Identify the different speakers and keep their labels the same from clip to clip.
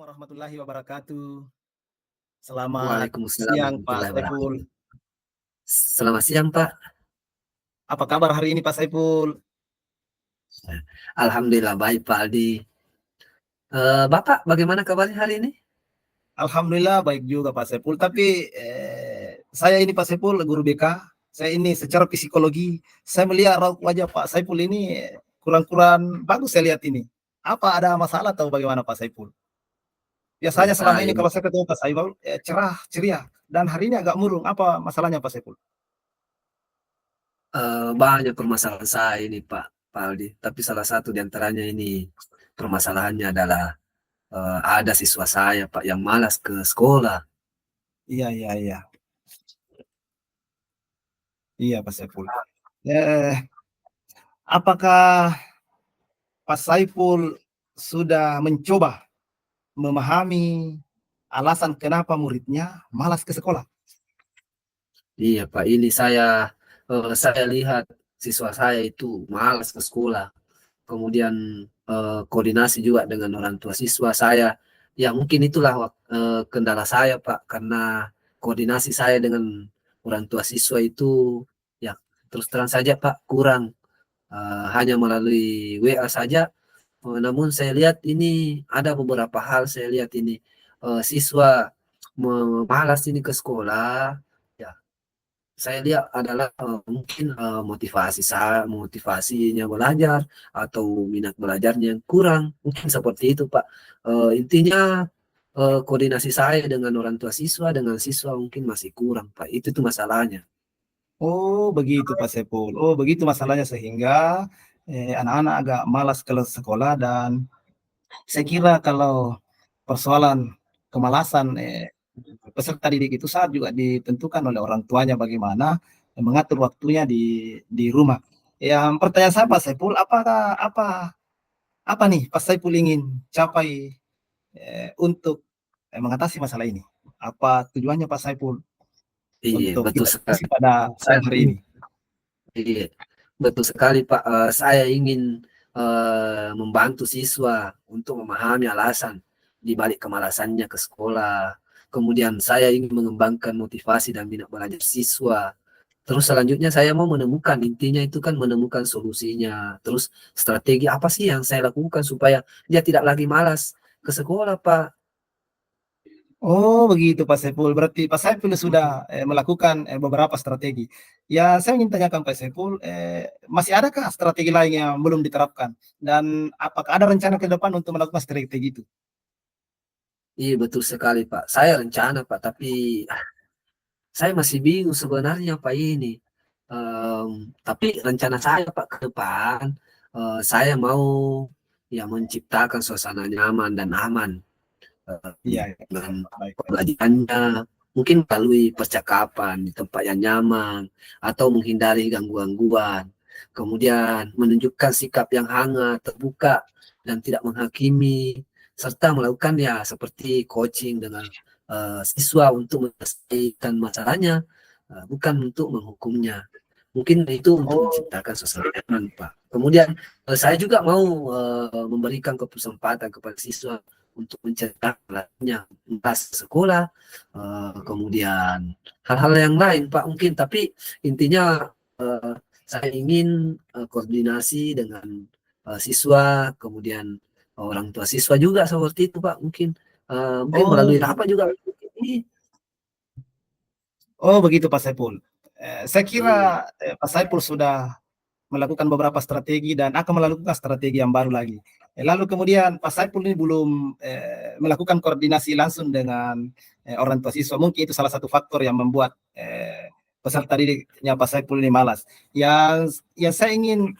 Speaker 1: Warahmatullahi wabarakatuh. Selamat
Speaker 2: Waalaikumsalam
Speaker 1: siang Pak
Speaker 2: warahmatullahi
Speaker 1: Saiful.
Speaker 2: wabarakatuh. Selamat siang, Pak.
Speaker 1: Apa kabar hari ini Pak Saiful?
Speaker 2: Alhamdulillah baik, Pak Aldi. Bapak bagaimana kabarnya hari ini?
Speaker 1: Alhamdulillah baik juga Pak Saiful. Tapi saya ini Pak Saiful guru BK. Saya ini secara psikologi, saya melihat raut wajah Pak Saiful ini kurang-kurang bagus saya lihat ini. Apa ada masalah atau bagaimana Pak Saiful?
Speaker 2: Ya,
Speaker 1: Biasanya selama
Speaker 2: Pak,
Speaker 1: ini
Speaker 2: ini
Speaker 1: kalau saya ketemu Pak Saiful cerah, ceria. Dan hari ini agak murung. Apa masalahnya Pak Saiful?
Speaker 2: banyak permasalahan saya ini, Pak Aldi. Tapi salah satu di antaranya ini permasalahannya adalah ada siswa saya, Pak, yang malas ke sekolah.
Speaker 1: Iya, iya, iya. Iya Pak Saiful. Eh, apakah Pak Saiful sudah mencoba memahami alasan kenapa muridnya malas ke sekolah?
Speaker 2: Iya, Pak, ini saya lihat siswa saya itu malas ke sekolah. Kemudian koordinasi juga dengan orang tua siswa saya. Ya mungkin itulah kendala saya, Pak, karena koordinasi saya dengan orang tua siswa itu ya terus terang saja, Pak, kurang. Hanya melalui WA saja. Namun saya lihat ini ada beberapa hal saya lihat ini siswa malas ini ke sekolah. Ya, saya lihat adalah mungkin motivasinya belajar atau minat belajarnya yang kurang, mungkin seperti itu, Pak. Intinya koordinasi saya dengan orang tua siswa dengan siswa mungkin masih kurang, Pak. Itu tuh masalahnya.
Speaker 1: Oh, begitu Pak Saiful. Oh, begitu masalahnya sehingga anak-anak agak malas ke sekolah dan saya kira kalau persoalan kemalasan peserta didik itu saat juga ditentukan oleh orang tuanya bagaimana mengatur waktunya di rumah. Yang pertanyaan saya Pak Saiful, apakah apa nih Pak Saiful ingin capai untuk mengatasi masalah ini? Apa tujuannya Pak Saiful
Speaker 2: Iya,
Speaker 1: untuk
Speaker 2: betul
Speaker 1: kita diskusi
Speaker 2: sekali.
Speaker 1: pada
Speaker 2: Saya
Speaker 1: siang hari ini?
Speaker 2: Iya, betul sekali, Pak. Saya ingin membantu siswa untuk memahami alasan di balik kemalasannya ke sekolah. Kemudian saya ingin mengembangkan motivasi dan minat belajar siswa. Terus selanjutnya saya mau menemukan, intinya itu kan menemukan solusinya. Terus strategi apa sih yang saya lakukan supaya dia tidak lagi malas ke sekolah, Pak?
Speaker 1: Oh, begitu Pak Saiful. Berarti Pak Saiful sudah melakukan beberapa strategi. Ya, saya ingin tanyakan Pak Saiful, masih adakah strategi lain yang belum diterapkan? Dan apakah ada rencana ke depan untuk melakukan strategi itu?
Speaker 2: Iya, betul sekali, Pak. Saya rencana, Pak, tapi saya masih bingung sebenarnya, Pak, ini. Tapi rencana saya, Pak, ke depan, saya mau ya menciptakan suasana nyaman dan aman
Speaker 1: Iya, iya.
Speaker 2: dengan
Speaker 1: Baik, baik.
Speaker 2: pembelajarannya, mungkin melalui percakapan di tempat yang nyaman, atau menghindari gangguan-gangguan. Kemudian menunjukkan sikap yang hangat, terbuka, dan tidak menghakimi, serta melakukan ya seperti coaching dengan siswa untuk menyelesaikan masalahnya, bukan untuk menghukumnya. Mungkin itu untuk
Speaker 1: Oh,
Speaker 2: menciptakan suasana nyaman, Pak. Kemudian saya juga mau memberikan kesempatan kepada siswa untuk menceritakannya entah sekolah, kemudian hal-hal yang lain, Pak, mungkin. Tapi intinya saya ingin koordinasi dengan siswa, kemudian orang tua siswa juga seperti itu, Pak. Mungkin
Speaker 1: oh,
Speaker 2: melalui rapat
Speaker 1: begitu.
Speaker 2: juga. Ini,
Speaker 1: Oh, begitu Pak Saiful. Saya kira
Speaker 2: iya,
Speaker 1: Pak Saiful sudah melakukan beberapa strategi dan akan melakukan strategi yang baru lagi. Lalu kemudian Pak Saiful ini belum melakukan koordinasi langsung dengan orang tua siswa. Mungkin itu salah satu faktor yang membuat peserta didiknya Pak Saiful ini malas. Yang saya ingin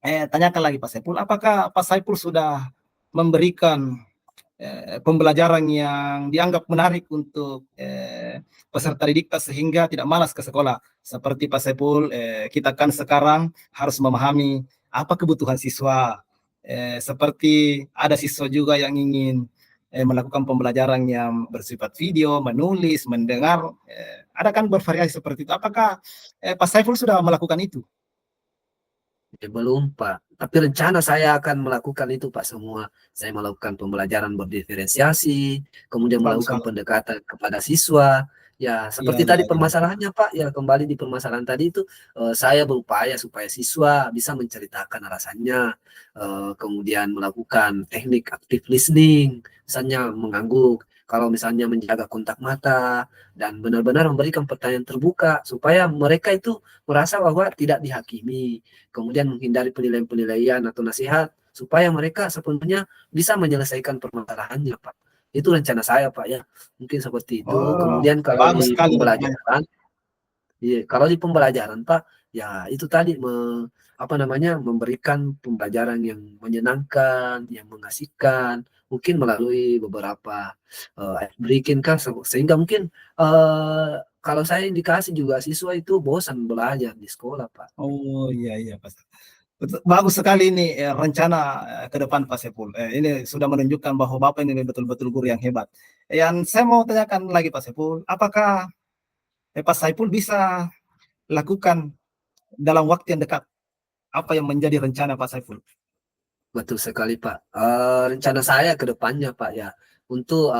Speaker 1: tanyakan lagi Pak Saiful, apakah Pak Saiful sudah memberikan pembelajaran yang dianggap menarik untuk peserta didik sehingga tidak malas ke sekolah. Seperti Pak Saiful, kita kan sekarang harus memahami apa kebutuhan siswa. Seperti ada siswa juga yang ingin melakukan pembelajaran yang bersifat video, menulis, mendengar. Ada kan bervariasi seperti itu. Apakah Pak Saiful sudah melakukan itu?
Speaker 2: belum, Pak. Tapi rencana saya akan melakukan itu Pak semua. Saya melakukan pembelajaran berdiferensiasi, kemudian
Speaker 1: Bagus
Speaker 2: melakukan
Speaker 1: sekali.
Speaker 2: pendekatan kepada siswa. Ya,
Speaker 1: Iya,
Speaker 2: seperti
Speaker 1: iya,
Speaker 2: tadi
Speaker 1: iya.
Speaker 2: permasalahannya Pak, ya kembali di permasalahan tadi itu, saya berupaya supaya siswa bisa menceritakan alasannya, kemudian melakukan teknik active listening, misalnya mengangguk, kalau misalnya menjaga kontak mata, dan benar-benar memberikan pertanyaan terbuka, supaya mereka itu merasa bahwa tidak dihakimi, kemudian menghindari penilaian-penilaian atau nasihat, supaya mereka sepenuhnya bisa menyelesaikan permasalahannya, Pak. Itu rencana saya, Pak, ya. Mungkin seperti itu.
Speaker 1: Oh,
Speaker 2: Kemudian kalau
Speaker 1: bagus
Speaker 2: di
Speaker 1: sekali rencananya.
Speaker 2: pembelajaran, iya, kalau di pembelajaran, Pak, ya itu tadi apa namanya, memberikan pembelajaran yang menyenangkan, yang mengasihkan, mungkin melalui beberapa breaking kan, sehingga mungkin kalau saya indikasi juga siswa itu bosan belajar di sekolah, Pak.
Speaker 1: Oh, iya, iya, Pak. Bagus sekali ini rencana ke depan Pak Sepul. Ini sudah menunjukkan bahwa Bapak ini betul-betul guru yang hebat. Yang saya mau tanyakan lagi Pak Sepul, apakah Pak Saipul bisa lakukan dalam waktu yang dekat apa yang menjadi rencana Pak Saiful?
Speaker 2: Betul sekali, Pak. Rencana saya ke depannya, Pak, ya, untuk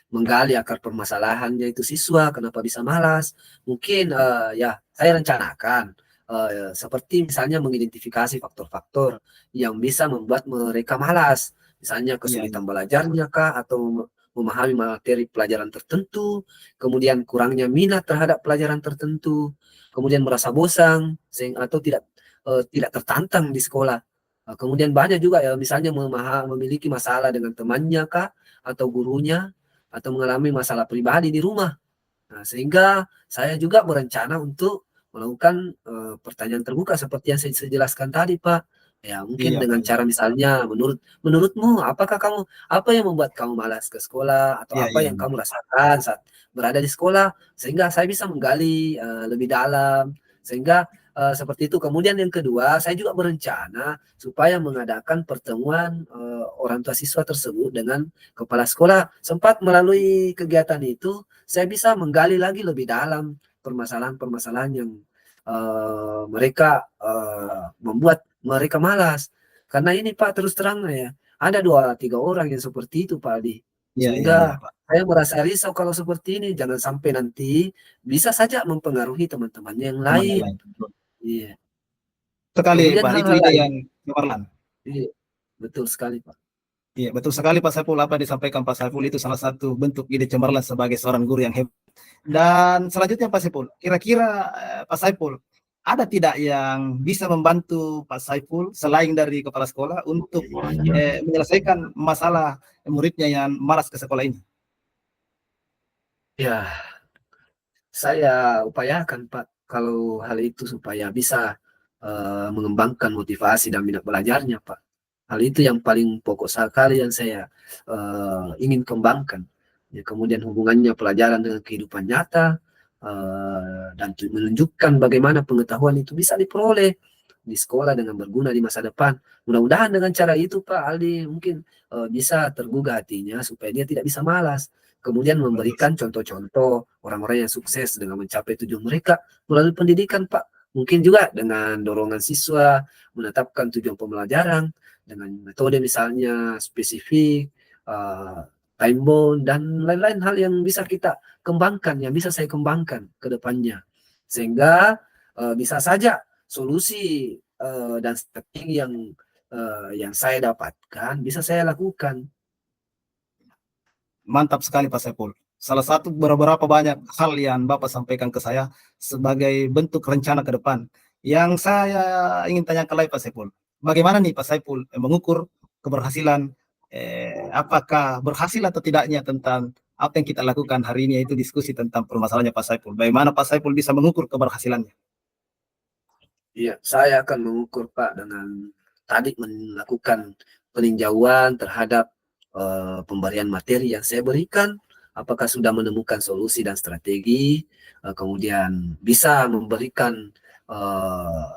Speaker 2: menggali akar permasalahannya itu siswa, kenapa bisa malas. Mungkin ya, saya rencanakan seperti misalnya mengidentifikasi faktor-faktor yang bisa membuat mereka malas. Misalnya
Speaker 1: Iya, iya.
Speaker 2: kesulitan belajarnya kah, atau memahami materi pelajaran tertentu, kemudian kurangnya minat terhadap pelajaran tertentu, kemudian merasa bosan, atau tidak tertantang di sekolah. Kemudian banyak juga ya misalnya memiliki masalah dengan temannya kah, atau gurunya, atau mengalami masalah pribadi di rumah. Nah, sehingga saya juga berencana untuk melakukan pertanyaan terbuka seperti yang saya jelaskan tadi, Pak. Ya, mungkin
Speaker 1: Iya,
Speaker 2: dengan
Speaker 1: Pak.
Speaker 2: cara misalnya menurutmu apa yang membuat kamu malas ke sekolah, atau
Speaker 1: Iya,
Speaker 2: apa
Speaker 1: iya,
Speaker 2: yang
Speaker 1: iya.
Speaker 2: kamu rasakan saat berada di sekolah, sehingga saya bisa menggali lebih dalam, sehingga seperti itu. Kemudian yang kedua, saya juga berencana supaya mengadakan pertemuan orang tua siswa tersebut dengan kepala sekolah. Sempat melalui kegiatan itu saya bisa menggali lagi lebih dalam permasalahan-permasalahan yang mereka membuat mereka malas. Karena ini Pak, terus terang ya, ada 2-3 orang yang seperti itu Pak Aldi.
Speaker 1: Iya, iya, iya,
Speaker 2: Sehingga
Speaker 1: Pak.
Speaker 2: saya merasa risau kalau seperti ini, jangan sampai nanti bisa saja mempengaruhi teman-temannya yang
Speaker 1: Teman yang
Speaker 2: lain.
Speaker 1: lain.
Speaker 2: Iya.
Speaker 1: Sekali,
Speaker 2: Kemudian
Speaker 1: Pak. Itu
Speaker 2: hal-hal
Speaker 1: ide
Speaker 2: lain.
Speaker 1: yang cemerlang.
Speaker 2: Iya, betul sekali Pak.
Speaker 1: Iya, betul sekali Pak Saiful. Apa yang disampaikan Pak Saiful itu salah satu bentuk ide cemerlang sebagai seorang guru yang hebat. Dan selanjutnya Pak Saiful, kira-kira Pak Saiful, ada tidak yang bisa membantu Pak Saiful selain dari kepala sekolah untuk menyelesaikan masalah muridnya yang malas ke sekolah ini?
Speaker 2: Ya, saya upayakan Pak kalau hal itu supaya bisa mengembangkan motivasi dan minat belajarnya Pak. Hal itu yang paling pokok sekali yang saya ingin kembangkan. Ya, kemudian hubungannya pelajaran dengan kehidupan nyata, dan menunjukkan bagaimana pengetahuan itu bisa diperoleh di sekolah dengan berguna di masa depan. Mudah-mudahan dengan cara itu Pak Aldi mungkin bisa tergugah hatinya supaya dia tidak bisa malas. Kemudian
Speaker 1: Betul,
Speaker 2: memberikan contoh-contoh orang-orang yang sukses dengan mencapai tujuan mereka melalui pendidikan Pak. Mungkin juga dengan dorongan siswa menetapkan tujuan pembelajaran dengan metode misalnya spesifik, time bound, dan lain-lain hal yang bisa kita kembangkan, yang bisa saya kembangkan ke depannya. Sehingga bisa saja solusi dan strategi yang saya dapatkan bisa saya lakukan.
Speaker 1: mantap sekali Pak Saiful. Salah satu beberapa banyak hal yang Bapak sampaikan ke saya sebagai bentuk rencana ke depan. Yang saya ingin tanyakan lagi Pak Saiful, bagaimana nih Pak Saiful mengukur keberhasilan, apakah berhasil atau tidaknya tentang apa yang kita lakukan hari ini, yaitu diskusi tentang permasalahannya Pak Saiful. Bagaimana Pak Saiful bisa mengukur keberhasilannya?
Speaker 2: Iya, saya akan mengukur Pak dengan tadi melakukan peninjauan terhadap pemberian materi yang saya berikan, apakah sudah menemukan solusi dan strategi, kemudian bisa memberikan eh,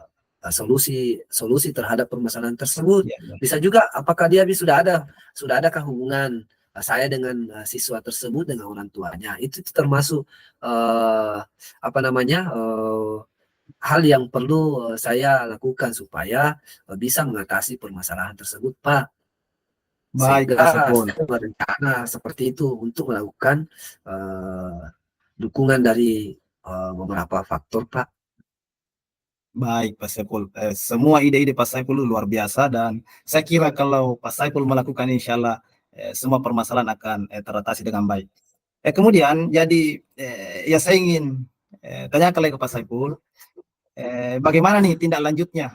Speaker 2: solusi solusi terhadap permasalahan tersebut.
Speaker 1: Ya, ya.
Speaker 2: Bisa juga apakah dia sudah adakah hubungan saya dengan siswa tersebut dengan orang tuanya. Itu termasuk apa namanya hal yang perlu saya lakukan supaya bisa mengatasi permasalahan tersebut, Pak.
Speaker 1: Baik, Pak
Speaker 2: Sehingga
Speaker 1: Saiful.
Speaker 2: saya berencana seperti itu untuk melakukan eh, dukungan dari beberapa faktor, Pak.
Speaker 1: Baik, Pak Saiful. Semua ide-ide Pak Saiful luar biasa dan saya kira kalau Pak Saiful melakukan insya Allah semua permasalahan akan teratasi dengan baik. Kemudian jadi ya saya ingin tanyakan lagi ke Pak Saiful, bagaimana nih tindak lanjutnya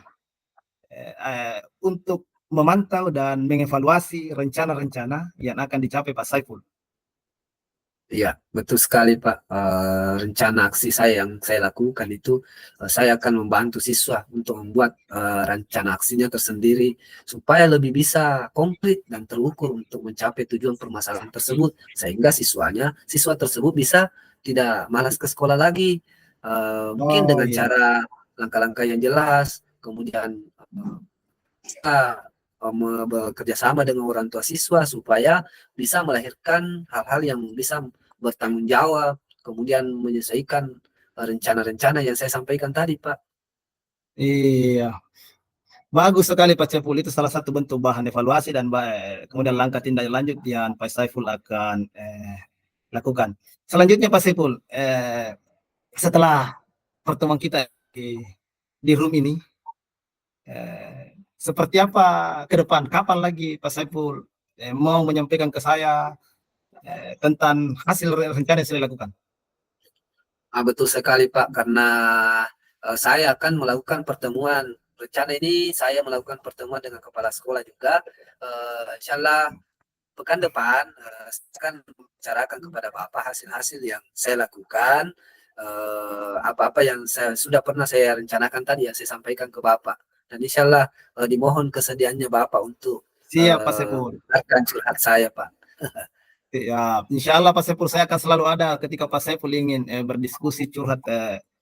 Speaker 1: untuk memantau dan mengevaluasi rencana-rencana yang akan dicapai Pak Saiful.
Speaker 2: Iya, betul sekali Pak. Rencana aksi saya yang saya lakukan itu, saya akan membantu siswa untuk membuat rencana aksinya tersendiri supaya lebih bisa konkret dan terukur untuk mencapai tujuan permasalahan tersebut, sehingga siswa tersebut bisa tidak malas ke sekolah lagi. Mungkin
Speaker 1: Oh
Speaker 2: dengan
Speaker 1: iya.
Speaker 2: cara langkah-langkah yang jelas, kemudian kita bekerja sama dengan orang tua siswa supaya bisa melahirkan hal-hal yang bisa bertanggung jawab, kemudian menyelesaikan rencana-rencana yang saya sampaikan tadi, Pak.
Speaker 1: Iya, bagus sekali Pak Saiful. Itu salah satu bentuk bahan evaluasi dan kemudian langkah tindak lanjut yang Pak Saiful akan lakukan. Selanjutnya Pak Saiful, setelah pertemuan kita di room ini, seperti apa ke depan? Kapan lagi Pak Saiful mau menyampaikan ke saya tentang hasil rencana yang sudah dilakukan?
Speaker 2: Betul sekali, Pak, karena saya akan melakukan pertemuan. Rencana ini saya melakukan pertemuan dengan kepala sekolah juga. Insya Allah pekan depan saya akan membicarakan kepada Bapak hasil-hasil yang saya lakukan, apa-apa yang sudah pernah saya rencanakan tadi yang saya sampaikan ke Bapak. Dan insya Allah dimohon kesediaannya Bapak untuk
Speaker 1: Siap Pak Saiful.
Speaker 2: mendengarkan curhat saya, Pak.
Speaker 1: Ya, insya Allah Pak Saiful saya akan selalu ada ketika Pak Saiful ingin berdiskusi curhat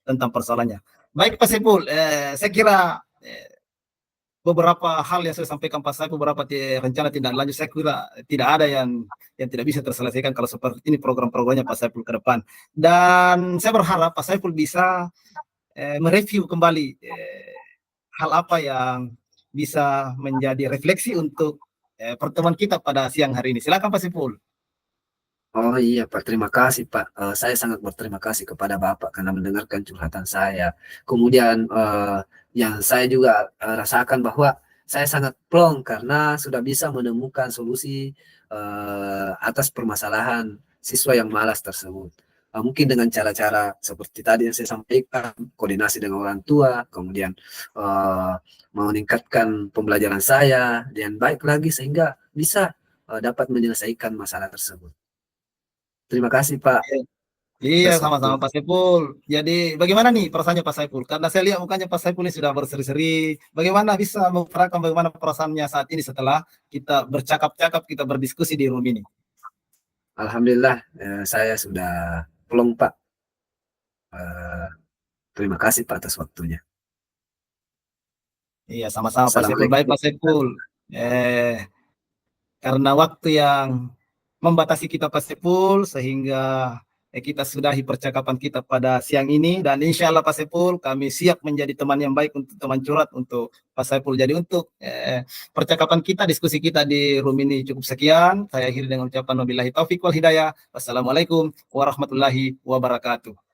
Speaker 1: tentang persoalannya. Baik Pak Saiful, saya kira beberapa hal yang saya sampaikan Pak Saiful, beberapa rencana tindak lanjut, saya kira tidak ada yang tidak bisa terselesaikan kalau seperti ini program-programnya Pak Saiful ke depan. Dan saya berharap Pak Saiful bisa mereview kembali hal apa yang bisa menjadi refleksi untuk pertemuan kita pada siang hari ini. Silakan Pak Saiful.
Speaker 2: Oh iya Pak, terima kasih Pak. Saya sangat berterima kasih kepada Bapak karena mendengarkan curhatan saya. Kemudian yang saya juga rasakan bahwa saya sangat plong karena sudah bisa menemukan solusi atas permasalahan siswa yang malas tersebut. Mungkin dengan cara-cara seperti tadi yang saya sampaikan, koordinasi dengan orang tua, kemudian meningkatkan pembelajaran saya dan baik lagi sehingga bisa dapat menyelesaikan masalah tersebut. Terima kasih Pak
Speaker 1: Iya,
Speaker 2: atas
Speaker 1: sama-sama
Speaker 2: waktu.
Speaker 1: Pak Saiful. Jadi bagaimana nih perasaannya Pak Saiful? Karena saya lihat mukanya Pak Saiful ini sudah berseri-seri. Bagaimana bisa mengutarakan bagaimana perasaannya saat ini setelah kita bercakap-cakap, kita berdiskusi di room ini?
Speaker 2: Alhamdulillah saya sudah pulang Pak. Eh, Terima kasih Pak atas waktunya.
Speaker 1: Iya, sama-sama Pak Saiful. Baik
Speaker 2: Assalamualaikum.
Speaker 1: Pak Saiful. Eh, karena waktu yang membatasi kita Pak Saiful, sehingga kita sudahi percakapan kita pada siang ini. Dan insya Allah Pak Saiful, kami siap menjadi teman yang baik untuk teman curhat untuk Pak Saiful. Jadi untuk percakapan kita, diskusi kita di room ini cukup sekian. Saya akhiri dengan ucapan wabillahi taufiq wal hidayah. Wassalamualaikum warahmatullahi wabarakatuh.